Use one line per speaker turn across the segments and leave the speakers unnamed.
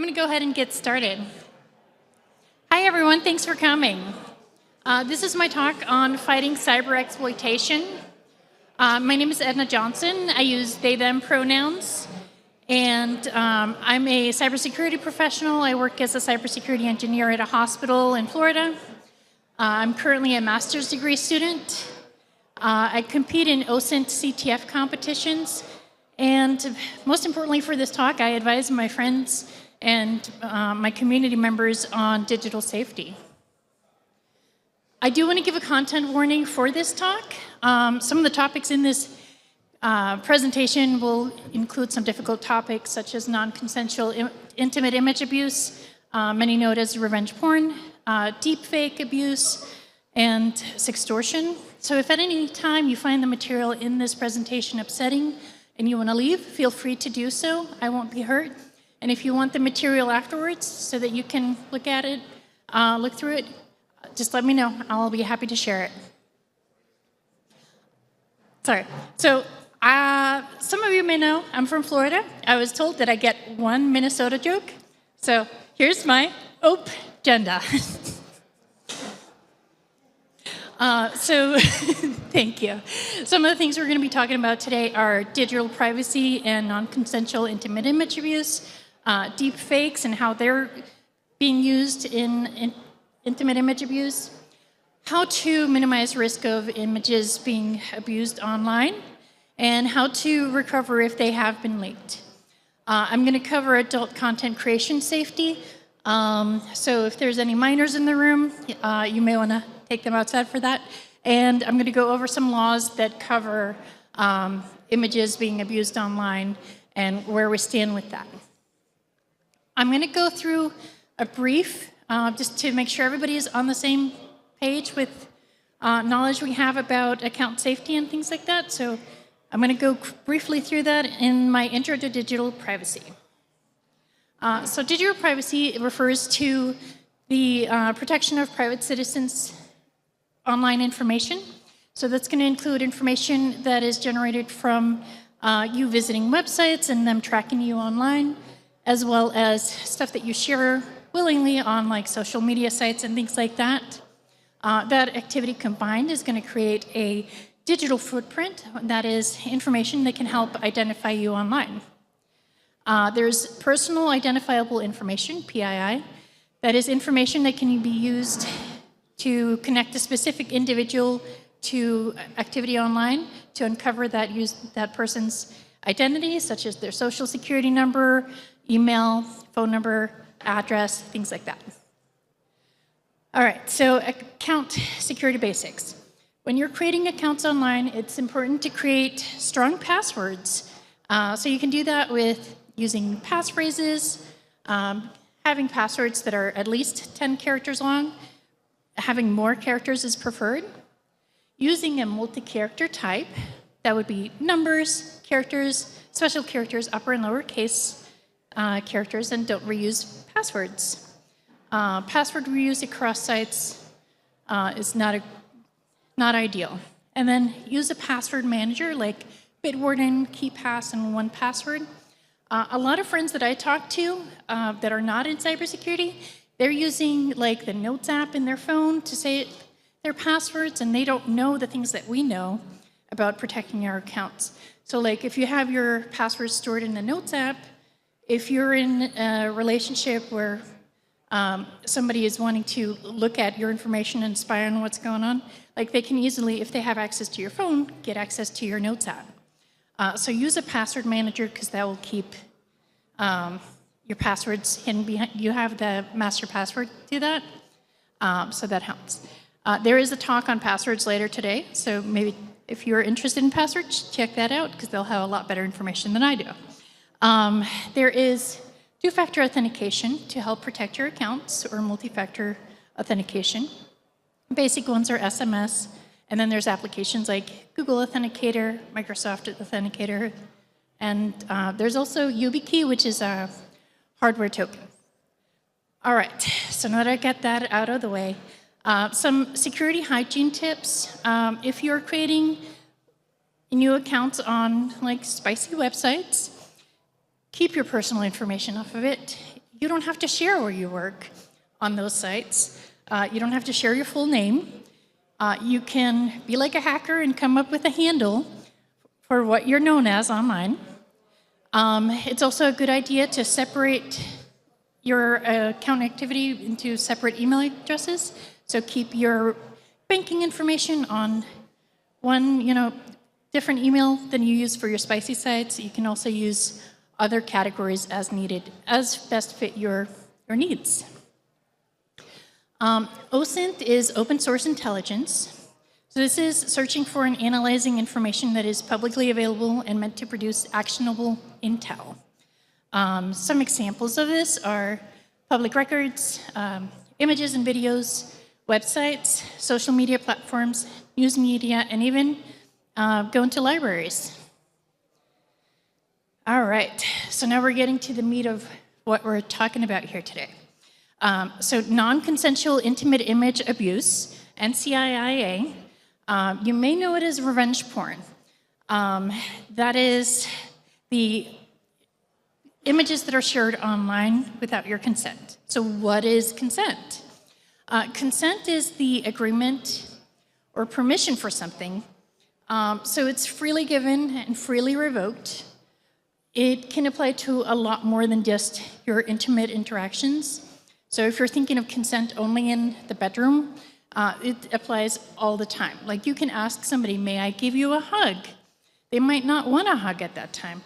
going to go ahead and get started. Hi, everyone. Thanks for coming. This is my talk on fighting cyber exploitation. My name is Edna Jonsson. I use they, them pronouns. And I'm a cybersecurity professional. I work as a cybersecurity engineer at a hospital in Florida. I'm currently a master's degree student. I compete in OSINT CTF competitions. And most importantly for this talk, I advise my friends and my community members on digital safety. I do want to give a content warning for this talk. Some of the topics in this presentation will include some difficult topics such as non-consensual intimate image abuse, many know it as revenge porn, deepfake abuse, and sextortion. So if at any time you find the material in this presentation upsetting and you want to leave, feel free to do so. I won't be hurt. And if you want the material afterwards so that you can look at it, look through it, just let me know. I'll be happy to share it. Sorry. So some of you may know I'm from Florida. I was told that I get one Minnesota joke. So here's my agenda. Thank you. Some of the things we're going to be talking about today are digital privacy and non-consensual intimate image abuse, deep fakes and how they're being used in intimate image abuse, how to minimize risk of images being abused online, and how to recover if they have been leaked. I'm going to cover adult content creation safety. So if there's any minors in the room, you may want to take them outside for that. And I'm going to go over some laws that cover images being abused online and where we stand with that. I'm going to go through a brief, just to make sure everybody is on the same page with knowledge we have about account safety and things like that. So I'm going to go briefly through that in my intro to digital privacy. So digital privacy refers to the protection of private citizens' online information. So that's going to include information that is generated from you visiting websites and them tracking you online, as well as stuff that you share willingly on like social media sites and things like that. That activity combined is going to create a digital footprint that is information that can help identify you online. There's personal identifiable information, PII, that is information that can be used to connect a specific individual to activity online to uncover that person's identity, such as their social security number, email, phone number, address, things like that. All right, so account security basics. When you're creating accounts online, it's important to create strong passwords. So you can do that with using passphrases, having passwords that are at least 10 characters long. Having more characters is preferred. Using a multi-character type, that would be numbers, characters, special characters, upper and lower case characters, and don't reuse passwords. Password reuse across sites is not ideal. And then use a password manager like Bitwarden, KeePass, and 1Password. A lot of friends that I talk to that are not in cybersecurity, they're using like the Notes app in their phone to say their passwords, and they don't know the things that we know about protecting our accounts. So like if you have your passwords stored in the Notes app, if you're in a relationship where somebody is wanting to look at your information and spy on what's going on, like they can easily, if they have access to your phone, get access to your Notes app. So use a password manager because that will keep your passwords hidden behind. You have the master password to that, so that helps. There is a talk on passwords later today, so maybe if you're interested in passwords, check that out because they'll have a lot better information than I do. There is two-factor authentication to help protect your accounts, or multi-factor authentication. Basic ones are SMS, and then there's applications like Google Authenticator, Microsoft Authenticator, and there's also YubiKey, which is a hardware token. All right, so now that I get that out of the way, some security hygiene tips. If you're creating new accounts on like spicy websites, keep your personal information off of it. you don't have to share where you work on those sites. You don't have to share your full name. You can be like a hacker and come up with a handle for what you're known as online. It's also a good idea to separate your account activity into separate email addresses. So keep your banking information on one, different email than you use for your spicy sites. You can also use other categories as needed, as best fit your needs. OSINT is open source intelligence. So this is searching for and analyzing information that is publicly available and meant to produce actionable intel. Some examples of this are public records, images and videos, websites, social media platforms, news media, and even go into libraries. All right, so now we're getting to the meat of what we're talking about here today. So non-consensual intimate image abuse, NCIIA, you may know it as revenge porn. That is the images that are shared online without your consent. So what is consent? Consent is the agreement or permission for something. So it's freely given and freely revoked. It can apply to a lot more than just your intimate interactions. So if you're thinking of consent only in the bedroom, it applies all the time. Like you can ask somebody, may I give you a hug? They might not want a hug at that time.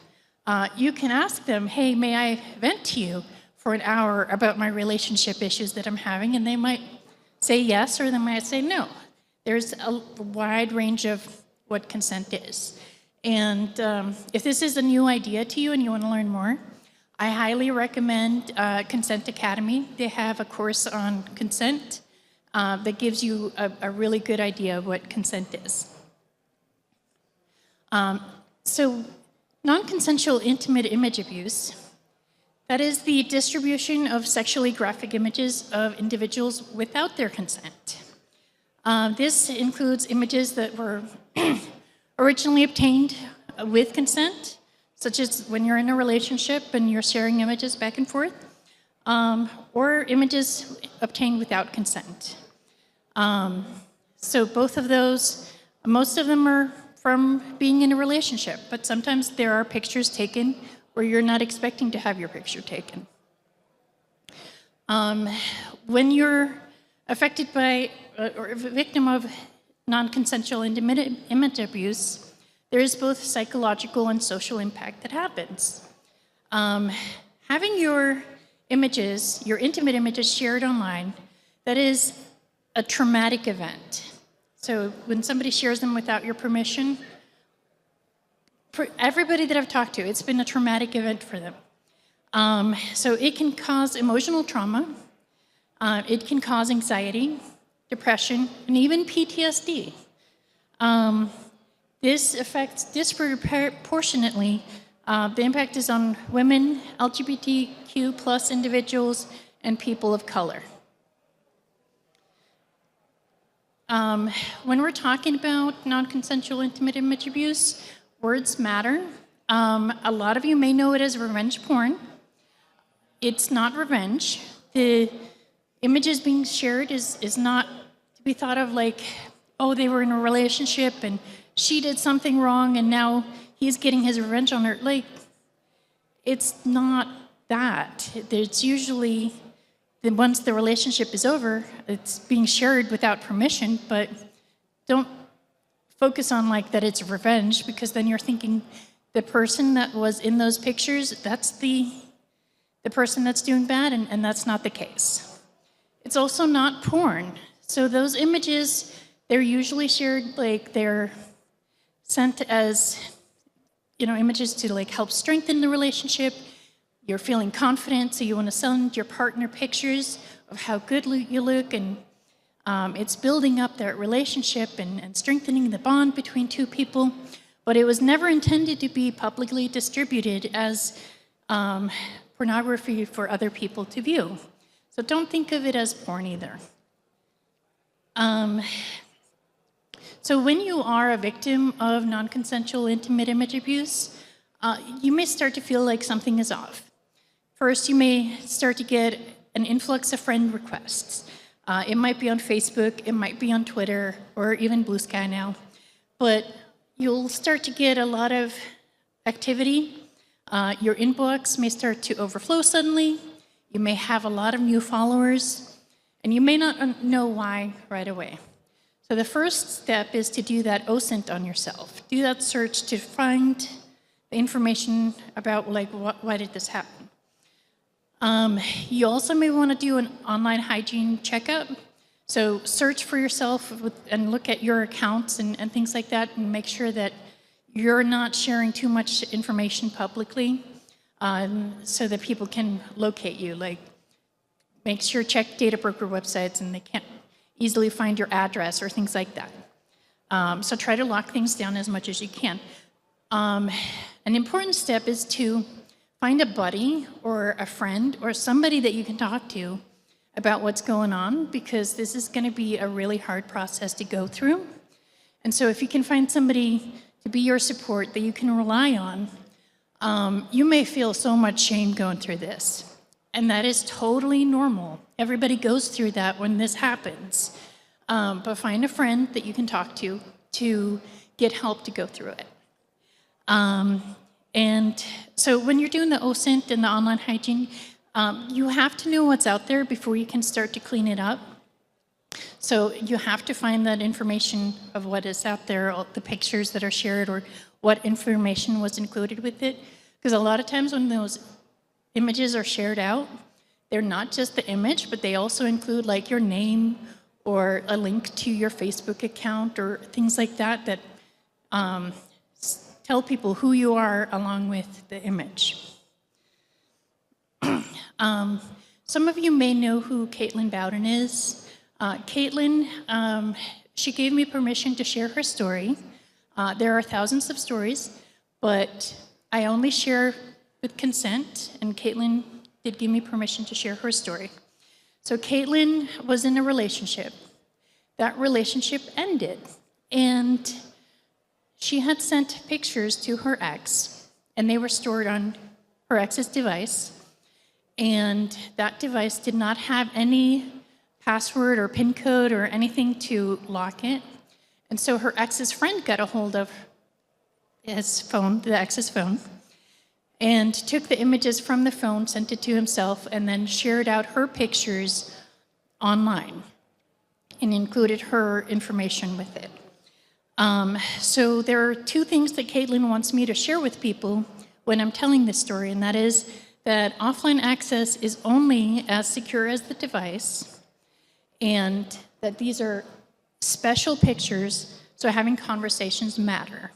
You can ask them, hey, may I vent to you for an hour about my relationship issues that I'm having? And they might say yes, or they might say no. There's a wide range of what consent is. And if this is a new idea to you and you want to learn more, I highly recommend Consent Academy. They have a course on consent that gives you a really good idea of what consent is. So non-consensual intimate image abuse, that is the distribution of sexually graphic images of individuals without their consent. This includes images that were originally obtained with consent, such as when you're in a relationship and you're sharing images back and forth, or images obtained without consent. So both of those, most of them are from being in a relationship, but sometimes there are pictures taken where you're not expecting to have your picture taken. When you're affected by or a victim of non-consensual intimate image abuse, there is both psychological and social impact that happens. Having your images, your intimate images shared online, that is a traumatic event. So when somebody shares them without your permission, for everybody that I've talked to, it's been a traumatic event for them. So it can cause emotional trauma, it can cause anxiety, depression, and even PTSD. This affects disproportionately, the impact is on women, LGBTQ plus individuals, and people of color. When we're talking about non-consensual intimate image abuse, words matter. A lot of you may know it as revenge porn. It's not revenge. The images being shared is not to be thought of like, oh, they were in a relationship and she did something wrong and now he's getting his revenge on her. Like, it's not that. It's usually, once the relationship is over, it's being shared without permission, but don't focus on like that it's revenge, because then you're thinking the person that was in those pictures, that's the person that's doing bad, and that's not the case. It's also not porn. So those images, they're usually shared, like they're sent as, images to like help strengthen the relationship. You're feeling confident, so you want to send your partner pictures of how good you look, and it's building up that relationship and strengthening the bond between two people. But it was never intended to be publicly distributed as pornography for other people to view. So don't think of it as porn either. So when you are a victim of non-consensual intimate image abuse, you may start to feel like something is off. First, you may start to get an influx of friend requests. It might be on Facebook, it might be on Twitter, or even Blue Sky now. But you'll start to get a lot of activity. Your inbox may start to overflow suddenly. You may have a lot of new followers, and you may not know why right away. So the first step is to do that OSINT on yourself. Do that search to find the information about, like, why did this happen? You also may want to do an online hygiene checkup. So search for yourself and look at your accounts and things like that, and make sure that you're not sharing too much information publicly, so that people can locate you. Like, make sure check data broker websites and they can't easily find your address or things like that. So try to lock things down as much as you can. An important step is to find a buddy or a friend or somebody that you can talk to about what's going on, because this is going to be a really hard process to go through. And so if you can find somebody to be your support that you can rely on, you may feel so much shame going through this. And that is totally normal. Everybody goes through that when this happens. But find a friend that you can talk to get help to go through it. And so when you're doing the OSINT and the online hygiene, you have to know what's out there before you can start to clean it up. So you have to find that information of what is out there, all the pictures that are shared, or what information was included with it. Because a lot of times when those images are shared out, they're not just the image, but they also include, like, your name or a link to your Facebook account or things like that that tell people who you are along with the image. Some of you may know who Caitlin Bowden is. Caitlin, she gave me permission to share her story. There are thousands of stories, but I only share with consent, and Caitlin did give me permission to share her story. So Caitlin was in a relationship. That relationship ended, and she had sent pictures to her ex, and they were stored on her ex's device, and that device did not have any password or PIN code or anything to lock it. And so her ex's friend got a hold of his phone, the ex's phone, and took the images from the phone, sent it to himself, and then shared out her pictures online and included her information with it. So there are two things that Caitlin wants me to share with people when I'm telling this story, and that is that offline access is only as secure as the device, and that these are special pictures, so having conversations matter.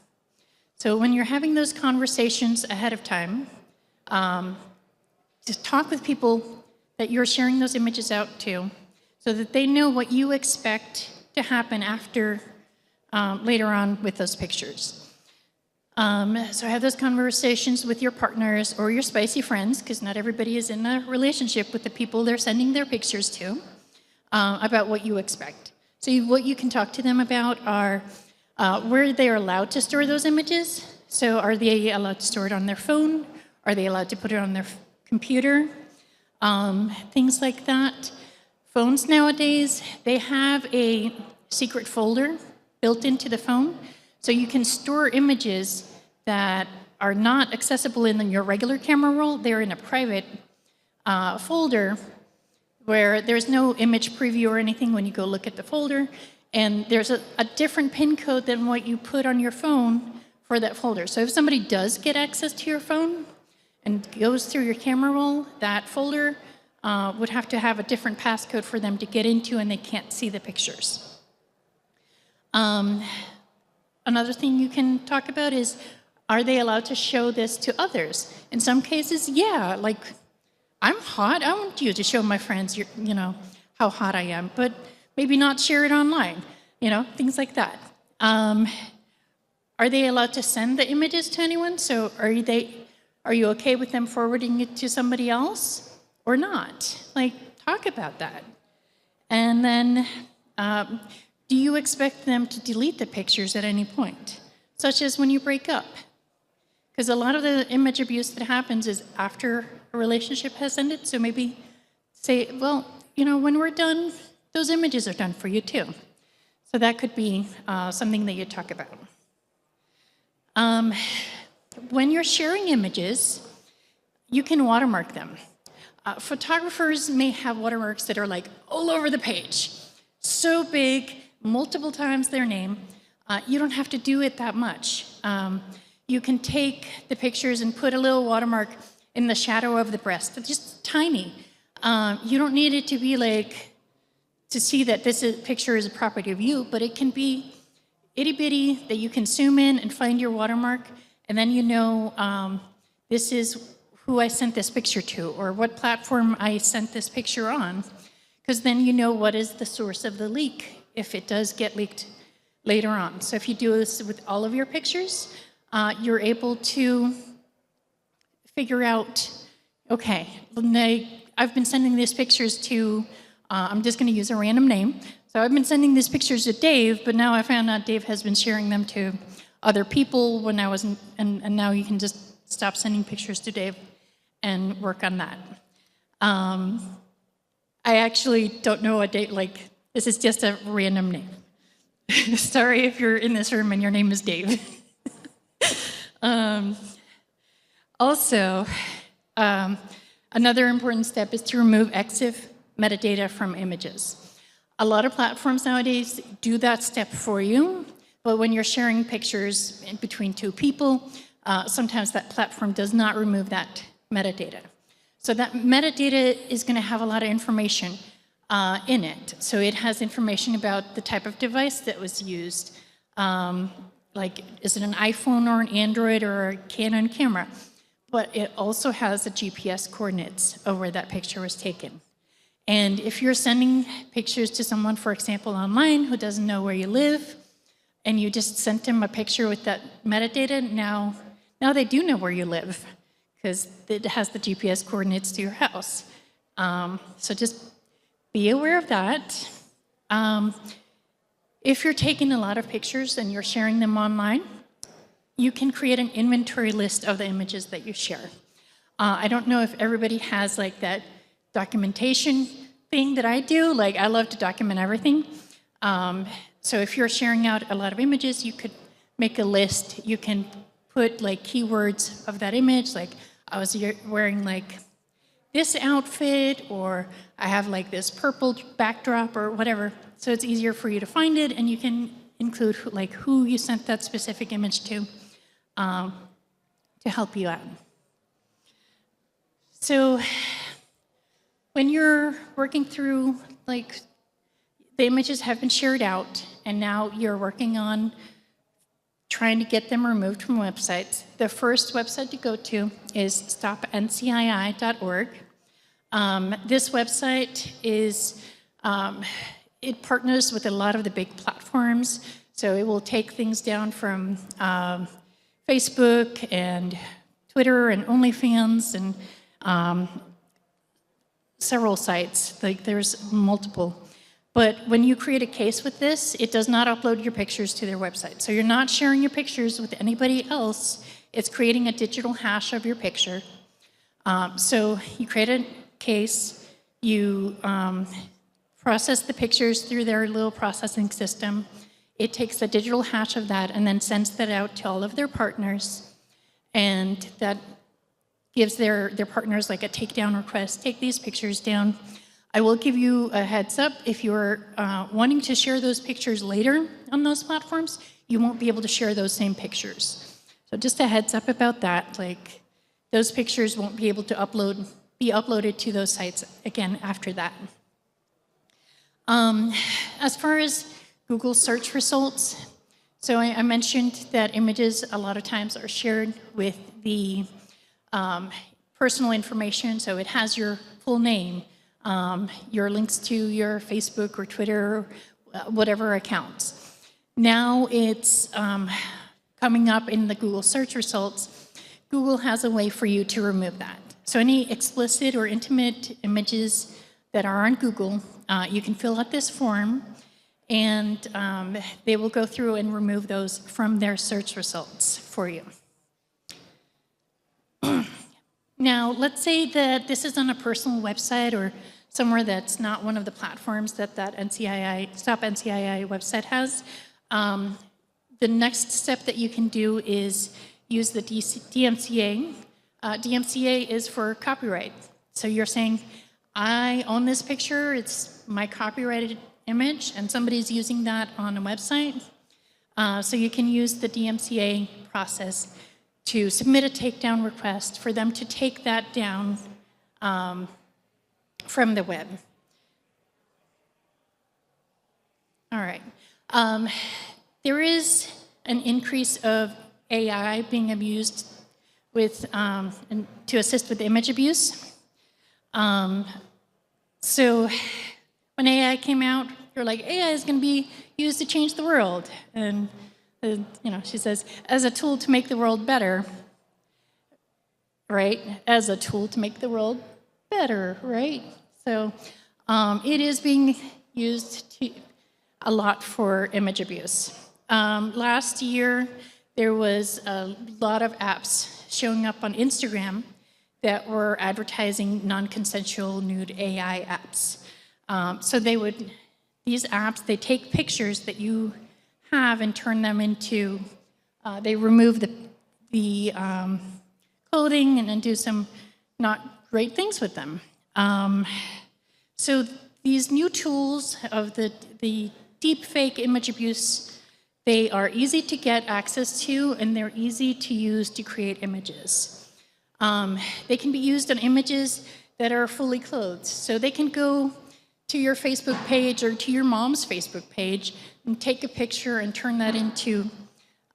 So when you're having those conversations ahead of time, just talk with people that you're sharing those images out to, so that they know what you expect to happen after, later on with those pictures. So have those conversations with your partners or your spicy friends, because not everybody is in a relationship with the people they're sending their pictures to, about what you expect. So what you can talk to them about are where they are allowed to store those images. So are they allowed to store it on their phone? Are they allowed to put it on their computer? Things like that. Phones nowadays, they have a secret folder built into the phone. So you can store images that are not accessible in your regular camera roll. They're in a private folder where there's no image preview or anything when you go look at the folder. And there's a different PIN code than what you put on your phone for that folder. So if somebody does get access to your phone and goes through your camera roll, that folder would have to have a different passcode for them to get into, and they can't see the pictures. Another thing you can talk about is, are they allowed to show this to others? In some cases, yeah, like, I'm hot, I want you to show my friends, you know, how hot I am, but maybe not share it online, you know, things like that. Are they allowed to send the images to anyone? So are you okay with them forwarding it to somebody else or not? Like, talk about that. And then, do you expect them to delete the pictures at any point, such as when you break up? Because a lot of the image abuse that happens is after a relationship has ended. So maybe say, well, you know, when we're done, those images are done for you too. So that could be something that you talk about. When you're sharing images, you can watermark them. Photographers may have watermarks that are like all over the page, so big, multiple times their name. You don't have to do it that much. You can take the pictures and put a little watermark in the shadow of the breast, but just tiny. You don't need it to be like, to see that picture is a property of you, but it can be itty bitty that you can zoom in and find your watermark, and then you know this is who I sent this picture to, or what platform I sent this picture on, because then you know what is the source of the leak if it does get leaked later on. So if you do this with all of your pictures, you're able to figure out, okay, I've been sending these pictures to, I'm just going to use a random name. So I've been sending these pictures to Dave, but now I found out Dave has been sharing them to other people when I wasn't, and now you can just stop sending pictures to Dave and work on that. I actually don't know a date, like, this is just a random name. Sorry if you're in this room and your name is Dave. Also, another important step is to remove EXIF metadata from images. A lot of platforms nowadays do that step for you, but when you're sharing pictures between two people, sometimes that platform does not remove that metadata. So that metadata is going to have a lot of information in it. So it has information about the type of device that was used, like is it an iPhone or an Android or a Canon camera? But it also has the GPS coordinates of where that picture was taken. And if you're sending pictures to someone, for example, online who doesn't know where you live, and you just sent them a picture with that metadata, now they do know where you live, because it has the GPS coordinates to your house. So just be aware of that. If you're taking a lot of pictures and you're sharing them online, you can create an inventory list of the images that you share. I don't know if everybody has like that documentation thing that I do. Like, I love to document everything. So if you're sharing out a lot of images, you could make a list. You can put like keywords of that image, like I was wearing like this outfit, or I have like this purple backdrop or whatever. So it's easier for you to find it, and you can include like who you sent that specific image to help you out. So when you're working through, like, the images have been shared out, and now you're working on trying to get them removed from websites, the first website to go to is stopncii.org. This website is, it partners with a lot of the big platforms, so it will take things down from Facebook and Twitter and OnlyFans and several sites. Like, there's multiple. But when you create a case with this, it does not upload your pictures to their website. So you're not sharing your pictures with anybody else. It's creating a digital hash of your picture. So you create a case, you process the pictures through their little processing system. It takes the digital hash of that and then sends that out to all of their partners. And that gives their partners like a takedown request, take these pictures down. I will give you a heads up, if you're wanting to share those pictures later on those platforms, you won't be able to share those same pictures. So just a heads up about that, like those pictures won't be able to be uploaded to those sites again after that. As far as Google search results, so I mentioned that images a lot of times are shared with the personal information, so it has your full name, your links to your Facebook or Twitter, whatever accounts. Now it's coming up in the Google search results. Google has a way for you to remove that. So any explicit or intimate images that are on Google, you can fill out this form, and they will go through and remove those from their search results for you. Now, let's say that this is on a personal website or somewhere that's not one of the platforms that NCII, Stop NCII website has. The next step that you can do is use the DMCA. DMCA is for copyright. So you're saying, I own this picture, it's my copyrighted image, and somebody's using that on a website. So you can use the DMCA process to submit a takedown request for them to take that down from the web. All right. There is an increase of AI being abused with, to assist with image abuse. So when AI came out, you're like, AI is going to be used to change the world. And she says, as a tool to make the world better, right? As a tool to make the world better, right? So it is being used a lot for image abuse. Last year, there was a lot of apps showing up on Instagram that were advertising non-consensual nude AI apps. So these apps, they take pictures that you have and turn them into, they remove the clothing and then do some not great things with them. So these new tools of the deep fake image abuse, they are easy to get access to and they're easy to use to create images. They can be used on images that are fully clothed. So they can go to your Facebook page or to your mom's Facebook page and take a picture and turn that into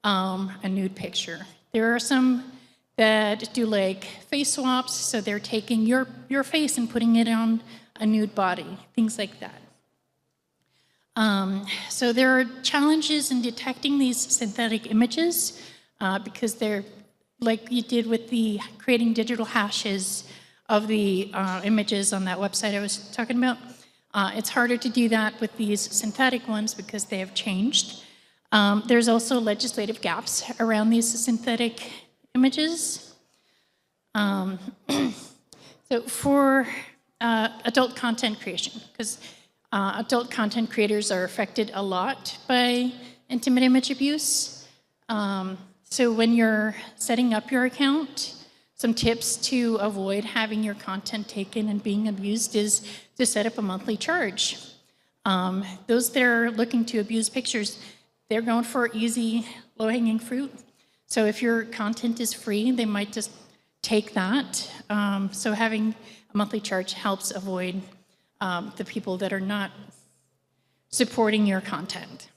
a nude picture. There are some that do like face swaps, so they're taking your face and putting it on a nude body, things like that. So there are challenges in detecting these synthetic images because they're, like you did with the creating digital hashes of the images on that website I was talking about. It's harder to do that with these synthetic ones because they have changed. There's also legislative gaps around these synthetic images. So for adult content creation, because adult content creators are affected a lot by intimate image abuse. So when you're setting up your account, some tips to avoid having your content taken and being abused is to set up a monthly charge. Those that are looking to abuse pictures, they're going for easy, low-hanging fruit. So if your content is free, they might just take that. So having a monthly charge helps avoid the people that are not supporting your content.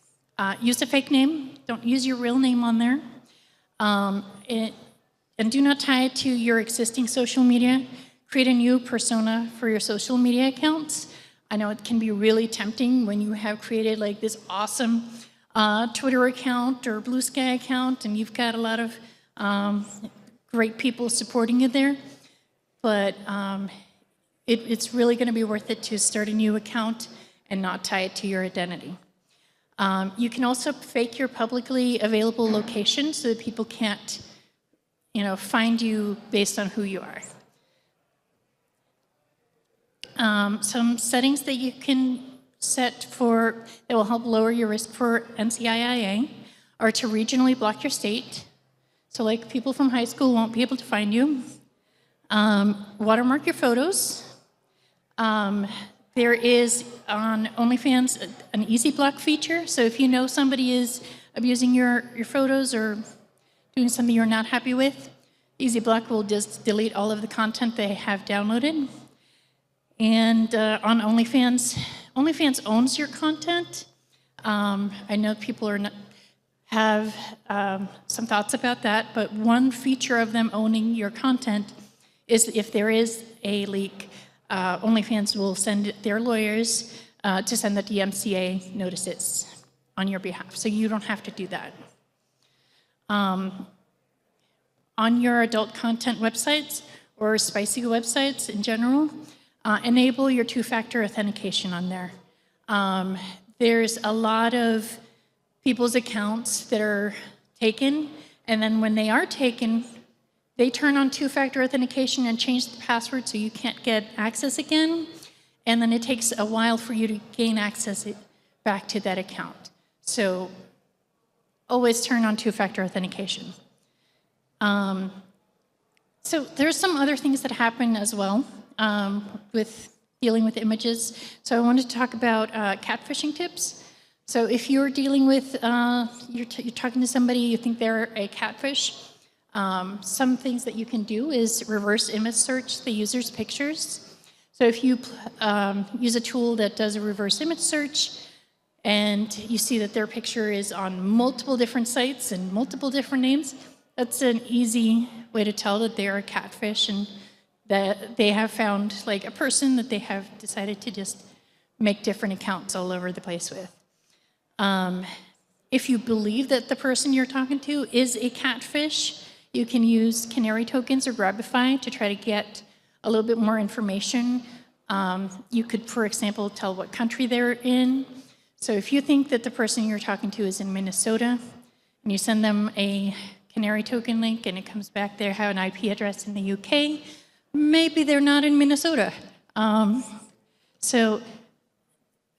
Use a fake name. Don't use your real name on there. And do not tie it to your existing social media. Create a new persona for your social media accounts. I know it can be really tempting when you have created like this awesome Twitter account or Blue Sky account and you've got a lot of great people supporting you there. But it's really going to be worth it to start a new account and not tie it to your identity. You can also fake your publicly available location so that people can't, find you based on who you are. Some settings that you can set that will help lower your risk for NCIIA are to regionally block your state. So like people from high school won't be able to find you. Watermark your photos. There is on OnlyFans an easy block feature. So if you know somebody is abusing your photos or doing something you're not happy with, Easy Block will just delete all of the content they have downloaded. And on OnlyFans, OnlyFans owns your content. I know people have some thoughts about that, but one feature of them owning your content is if there is a leak, OnlyFans will send their lawyers to send the DMCA notices on your behalf, so you don't have to do that. On your adult content websites or spicy websites in general, enable your two-factor authentication on there. There's a lot of people's accounts that are taken, and then when they are taken, They turn on two-factor authentication and change the password so you can't get access again. And then it takes a while for you to gain access back to that account. So always turn on two-factor authentication. So there's some other things that happen as well with dealing with images. So I wanted to talk about catfishing tips. So if you're dealing with, you're talking to somebody, you think they're a catfish, some things that you can do is reverse image search the user's pictures. So if you use a tool that does a reverse image search and you see that their picture is on multiple different sites and multiple different names, that's an easy way to tell that they're a catfish and that they have found like a person that they have decided to just make different accounts all over the place with. If you believe that the person you're talking to is a catfish, you can use canary tokens or Grabify to try to get a little bit more information. You could, for example, tell what country they're in. So if you think that the person you're talking to is in Minnesota, and you send them a canary token link and it comes back they have an IP address in the UK, maybe they're not in Minnesota. So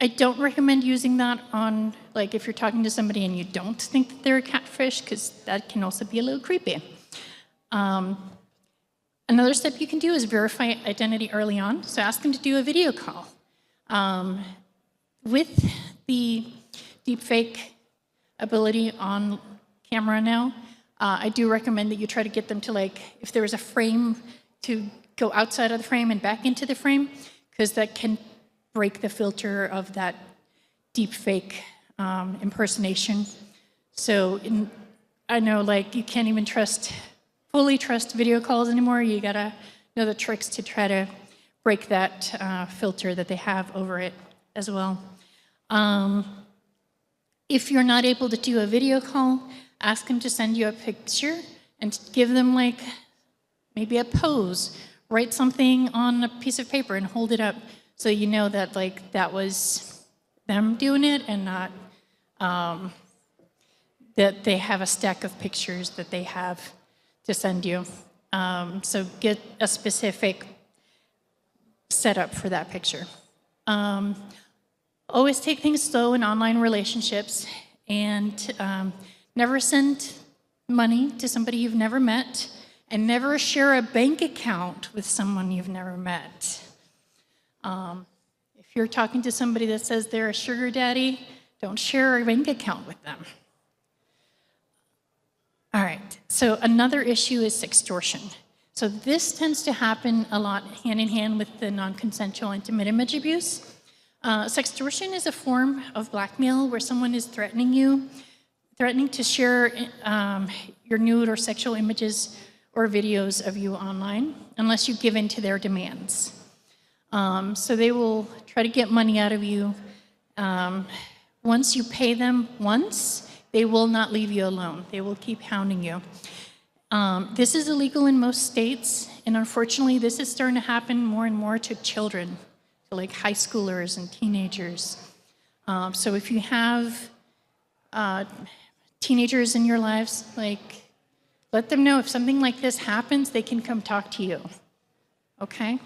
I don't recommend using that on, like if you're talking to somebody and you don't think that they're a catfish, because that can also be a little creepy. Another step you can do is verify identity early on. So ask them to do a video call. With the deepfake ability on camera now, I do recommend that you try to get them to, like, if there is a frame, to go outside of the frame and back into the frame, because that can break the filter of that deepfake impersonation. So I know, like, you can't even fully trust video calls anymore. You gotta know the tricks to try to break that filter that they have over it as well. If you're not able to do a video call, ask them to send you a picture and give them, like, maybe a pose. Write something on a piece of paper and hold it up so you know that, like, that was them doing it and not that they have a stack of pictures that they have to send you. So get a specific setup for that picture. Always take things slow in online relationships, and never send money to somebody you've never met, and never share a bank account with someone you've never met. If you're talking to somebody that says they're a sugar daddy, don't share a bank account with them. All right, so another issue is sextortion. So this tends to happen a lot hand in hand with the non-consensual intimate image abuse. Sextortion is a form of blackmail where someone is threatening to share your nude or sexual images or videos of you online unless you give in to their demands. So they will try to get money out of you. Once you pay them once, they will not leave you alone. They will keep hounding you. This is illegal in most states, and unfortunately, this is starting to happen more and more to children, to like high schoolers and teenagers. So if you have teenagers in your lives, like, let them know if something like this happens, they can come talk to you, okay?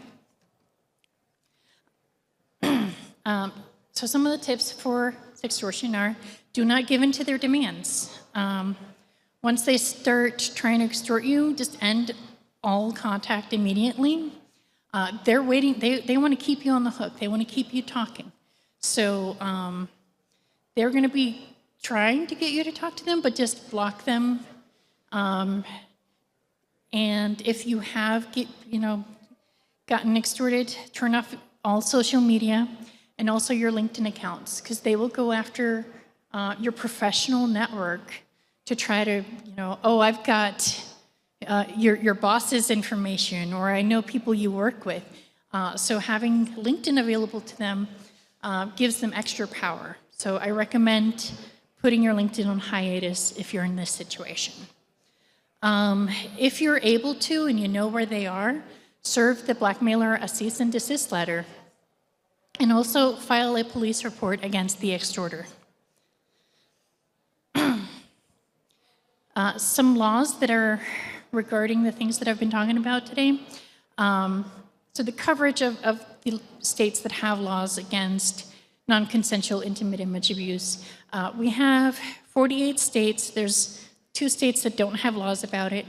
So some of the tips for sextortion are, do not give in to their demands. Once they start trying to extort you, just end all contact immediately. They're waiting, they want to keep you on the hook. They want to keep you talking. So they're going to be trying to get you to talk to them, but just block them. And if you have gotten extorted, turn off all social media and also your LinkedIn accounts, because they will go after your professional network to try to, oh, I've got your boss's information, or I know people you work with. So having LinkedIn available to them gives them extra power. So I recommend putting your LinkedIn on hiatus if you're in this situation. If you're able to and you know where they are, serve the blackmailer a cease and desist letter, and also file a police report against the extorter. Some laws that are regarding the things that I've been talking about today. So the coverage of the states that have laws against non-consensual intimate image abuse. We have 48 states. There's 2 states that don't have laws about it.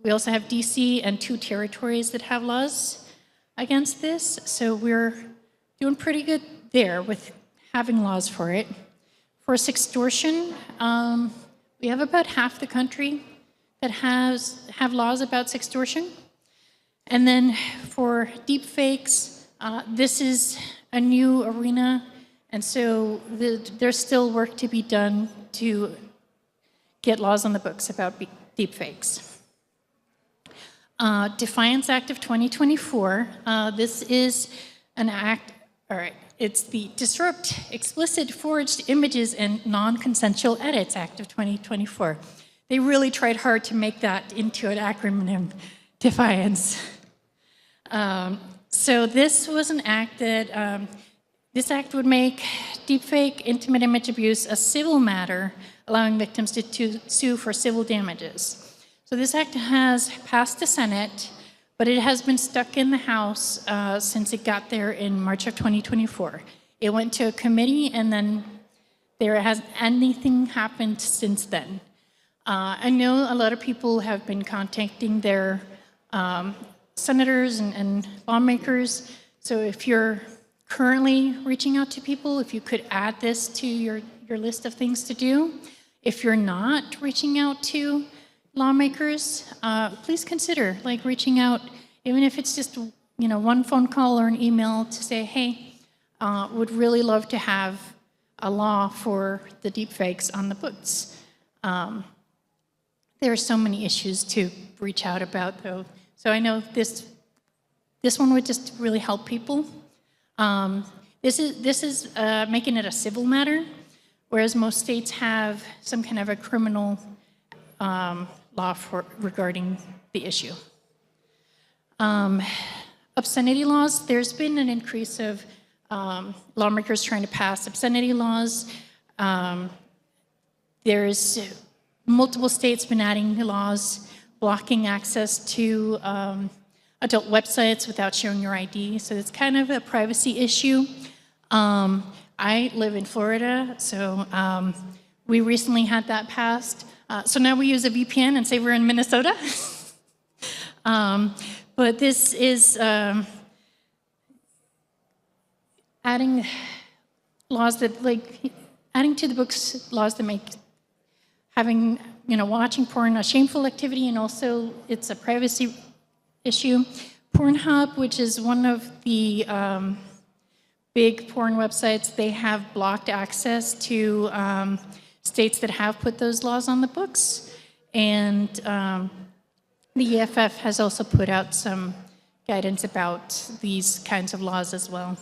We also have DC and 2 territories that have laws against this. So we're doing pretty good there with having laws for it. For sextortion, we have about half the country that have laws about sextortion. And then for deepfakes, this is a new arena, and so there's still work to be done to get laws on the books about deepfakes. Defiance Act of 2024, this is an act, all right, it's the Disrupt Explicit Forged Images and Non-Consensual Edits Act of 2024. They really tried hard to make that into an acronym, Defiance. So this was an act that, this act would make deepfake intimate image abuse a civil matter, allowing victims to sue for civil damages. So this act has passed the Senate, but it has been stuck in the House since it got there in March of 2024. It went to a committee, and then there hasn't anything happened since then. I know a lot of people have been contacting their senators and lawmakers. So if you're currently reaching out to people, if you could add this to your list of things to do. If you're not reaching out to lawmakers, please consider reaching out, even if it's just one phone call or an email to say, hey, would really love to have a law for the deepfakes on the books. There are so many issues to reach out about, though. So I know this one would just really help people. This is making it a civil matter, whereas most states have some kind of a criminal law regarding the issue. Obscenity laws, there's been an increase of lawmakers trying to pass obscenity laws. There's multiple states been adding laws blocking access to adult websites without showing your ID. So it's kind of a privacy issue. I live in Florida, so we recently had that passed. So now we use a VPN and say we're in Minnesota. But this is adding laws that, adding to the books laws that make having, watching porn a shameful activity, and also it's a privacy issue. Pornhub, which is one of the big porn websites, they have blocked access to states that have put those laws on the books. And the EFF has also put out some guidance about these kinds of laws as well.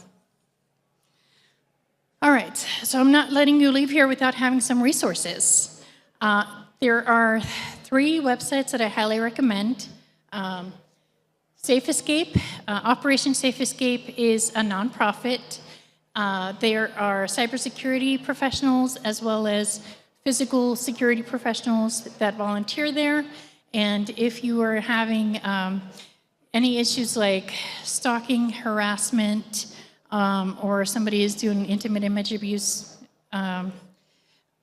All right, so I'm not letting you leave here without having some resources. There are 3 websites that I highly recommend. Safe Escape, Operation Safe Escape is a nonprofit. There are cybersecurity professionals as well as physical security professionals that volunteer there. And if you are having any issues like stalking, harassment, or somebody is doing intimate image abuse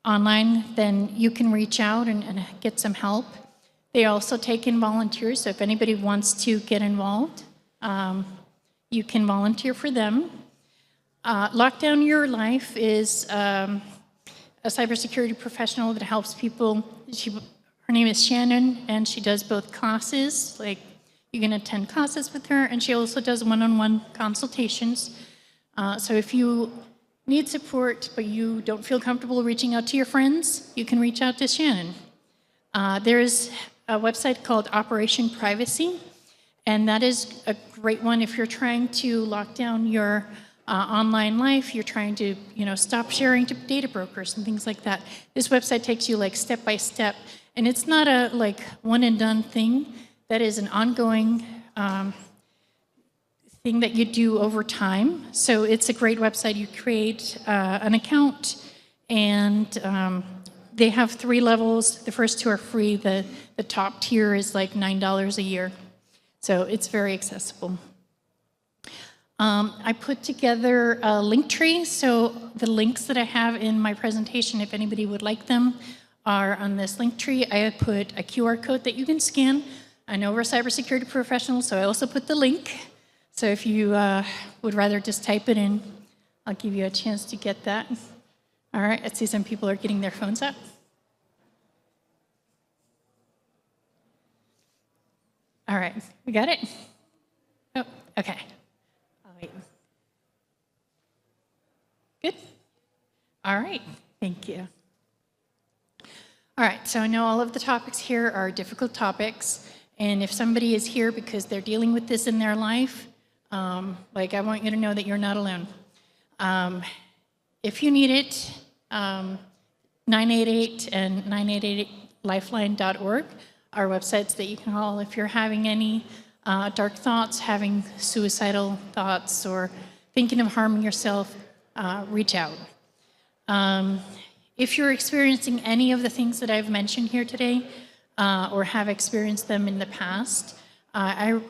online, then you can reach out and get some help. They also take in volunteers, so if anybody wants to get involved, you can volunteer for them. Lockdown Your Life is a cybersecurity professional that helps people. Her name is Shannon, and she does both classes, you can attend classes with her, and she also does one-on-one consultations. So if you need support, but you don't feel comfortable reaching out to your friends, you can reach out to Shannon. There's a website called Operation Privacy, and that is a great one if you're trying to lock down your online life, you're trying to stop sharing to data brokers and things like that. This website takes you step by step, and it's not a one and done thing. That is an ongoing thing that you do over time. So it's a great website. You create an account, and they have 3 levels. The first 2 are free. The the top tier is like $9 a year. So it's very accessible. I put together a link tree, so the links that I have in my presentation, if anybody would like them, are on this link tree. I put a QR code that you can scan. I know we're cybersecurity professionals, so I also put the link. So if you would rather just type it in, I'll give you a chance to get that. All right, I see some people are getting their phones up. All right, we got it? Oh, okay. I'll wait. Good? All right, thank you. All right, so I know all of the topics here are difficult topics, and if somebody is here because they're dealing with this in their life, I want you to know that you're not alone. If you need it, 988 and 988lifeline.org are websites that you can call if you're having any dark thoughts, having suicidal thoughts, or thinking of harming yourself, reach out. If you're experiencing any of the things that I've mentioned here today, or have experienced them in the past, I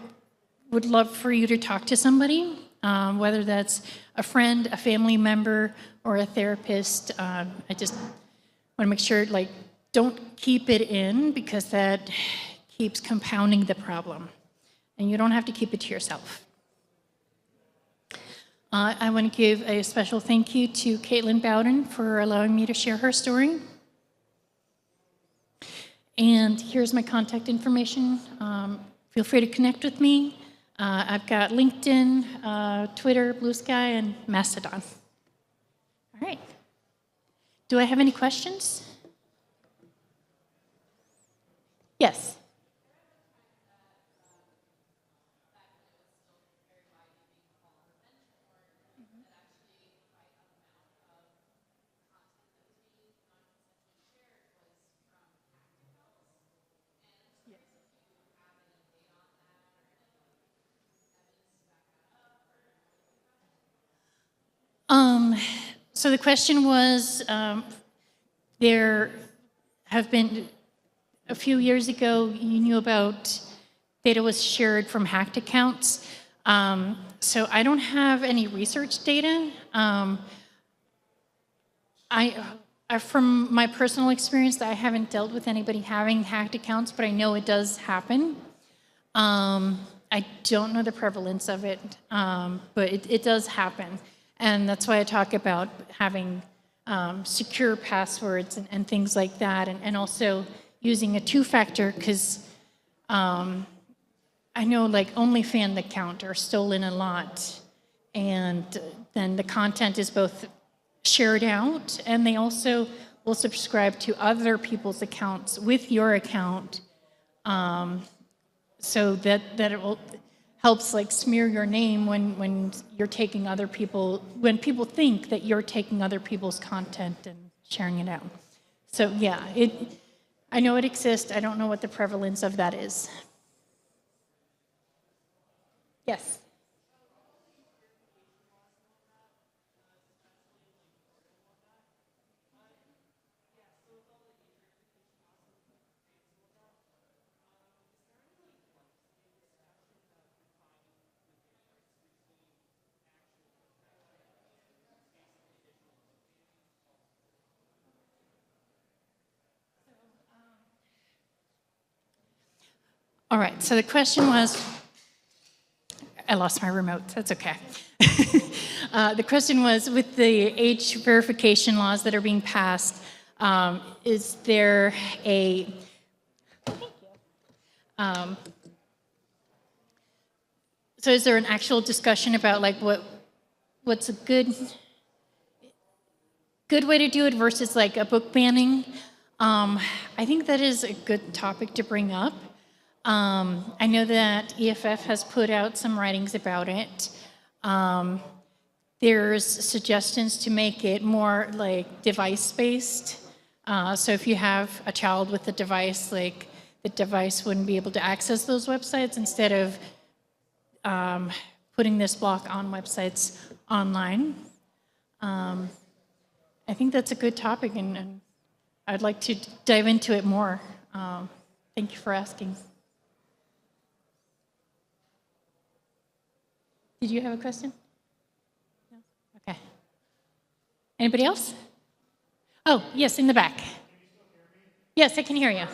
would love for you to talk to somebody, whether that's a friend, a family member, or a therapist. I just want to make sure, don't keep it in, because that keeps compounding the problem. And you don't have to keep it to yourself. I want to give a special thank you to Caitlin Bowden for allowing me to share her story. And here's my contact information. Feel free to connect with me. I've got LinkedIn, Twitter, Blue Sky, and Mastodon. All right. Do I have any questions? Yes. So the question was, there have been, a few years ago, you knew about data was shared from hacked accounts. So I don't have any research data. From my personal experience, I haven't dealt with anybody having hacked accounts, but I know it does happen. I don't know the prevalence of it, but it does happen. And that's why I talk about having secure passwords and things like that, and also using a two-factor, because I know OnlyFans account are stolen a lot, and then the content is both shared out, and they also will subscribe to other people's accounts with your account, so that it will helps smear your name when you're taking other people, when people think that you're taking other people's content and sharing it out. So yeah, I know it exists. I don't know what the prevalence of that is. Yes. All right, so the question was, I lost my remote, that's okay. The question was, with the age verification laws that are being passed, is there a, so is there an actual discussion about what's a good way to do it versus a book banning? I think that is a good topic to bring up. I know that EFF has put out some writings about it. There's suggestions to make it more device-based. So if you have a child with a device, the device wouldn't be able to access those websites, instead of putting this block on websites online. I think that's a good topic, and I'd like to dive into it more. Thank you for asking. Did you have a question? No? Okay. Anybody else? Oh, yes, in the back. Yes, I can hear you.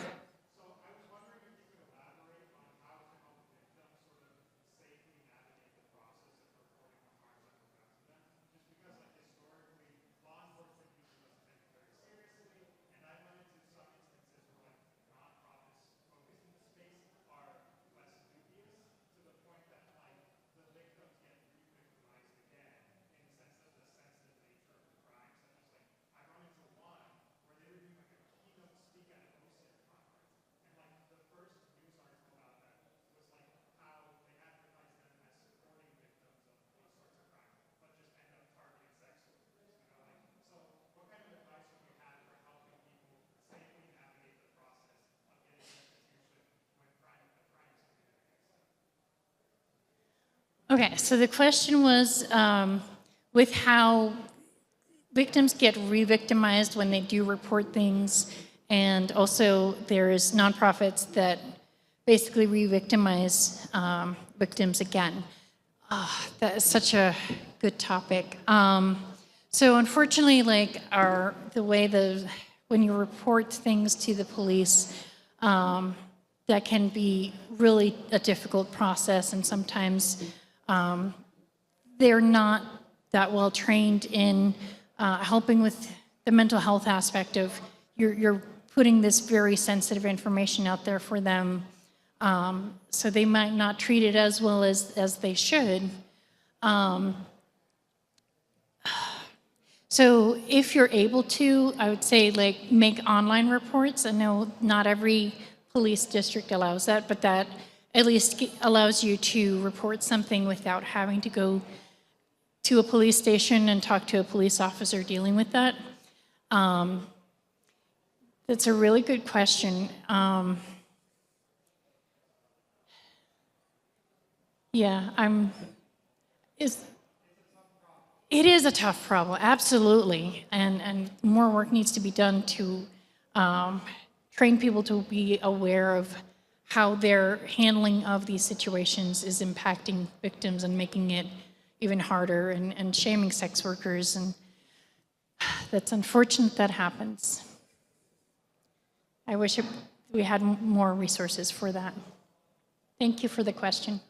Okay, so the question was with how victims get re-victimized when they do report things, and also there's nonprofits that basically re-victimize victims again. That is such a good topic. So unfortunately, like the way when you report things to the police, that can be really a difficult process, and sometimes they're not that well trained in helping with the mental health aspect of you're putting this very sensitive information out there for them, so they might not treat it as well as they should. So if you're able to, I would say like make online reports. I know not every police district allows that, but that at least allows you to report something without having to go to a police station and talk to a police officer dealing with that. That's a really good question. It is a tough problem, absolutely, and more work needs to be done to train people to be aware of how their handling of these situations is impacting victims and making it even harder, and shaming sex workers, and that's unfortunate that happens. I wish we had more resources for that. Thank you for the question.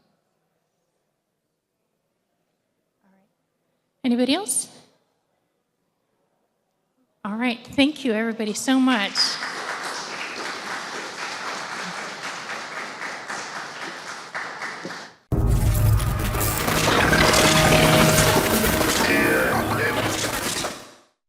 Anybody else? All right, thank you everybody so much.